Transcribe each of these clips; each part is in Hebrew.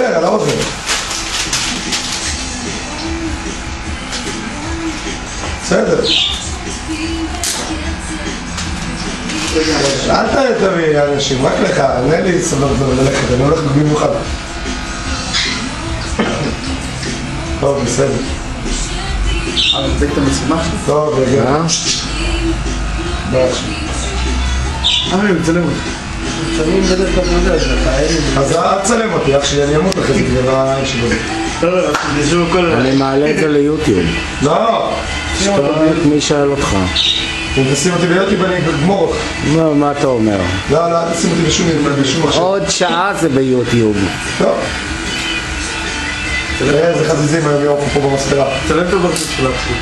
על האוזן. בסדר. אל תביא אנשים, רק לך, אין לי סבלנות ללכת, אני הולך במיוחד. טוב, בסדר. נצג את המצלמה? טוב, יגיע. אני מצלם אותי. מצלמים בדרך כלל יודע, אז אל תצלם אותי, אח שלי, אני אמות אחרי זה, כבר הישיבה. אני מעלה את זה ליוטיוב. לא! מי שאל אותך? אם תשים אותי ביוטיוב אני אגמור אותך. לא, מה אתה אומר? לא, אל תשים אותי בשום מחשב. עוד שעה זה ביוטיוב. טוב. איזה חזיזים היום יעופו פה במספרה. צלם את הפרצוף של הפרצוף.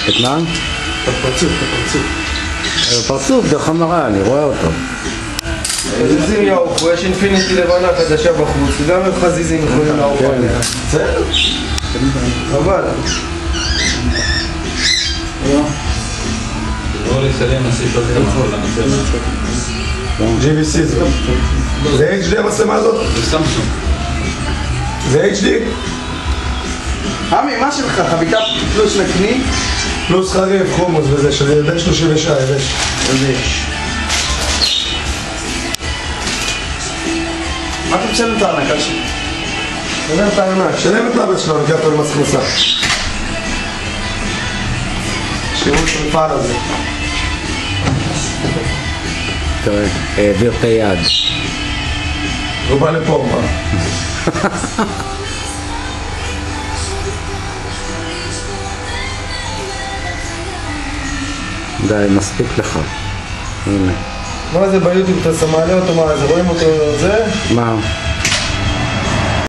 את מה? את הפרצוף. הפרצוף, דרך המראה, אני רואה אותו. חזיזים יעופו, יש אינפיניטי לבנה חדשה בחוץ, גם הם חזיזים יכולים לעוף עליה. בסדר? אבל. לא לסלם, נעשה שוטר של המצלמה. GVC זה HD המצלמה הזאת? זה סמסונג. זה HD? עמי, מה שלך? חביתה פלוס נקני? פלוס חריף, חומוס וזה, שזה די 36, יבש. מה אתה משלם את הענקה שלי? שלם את הענק, שלם את האבא שלו, נקרא אותו למס הכנסה. שירות מפעל הזה. תראה, העביר את היד. הוא בא לפה, מה? די, מספיק לך. הנה. מה זה ביוטיוב? אתה מעלה אותו, מה זה? רואים אותו זה? מה?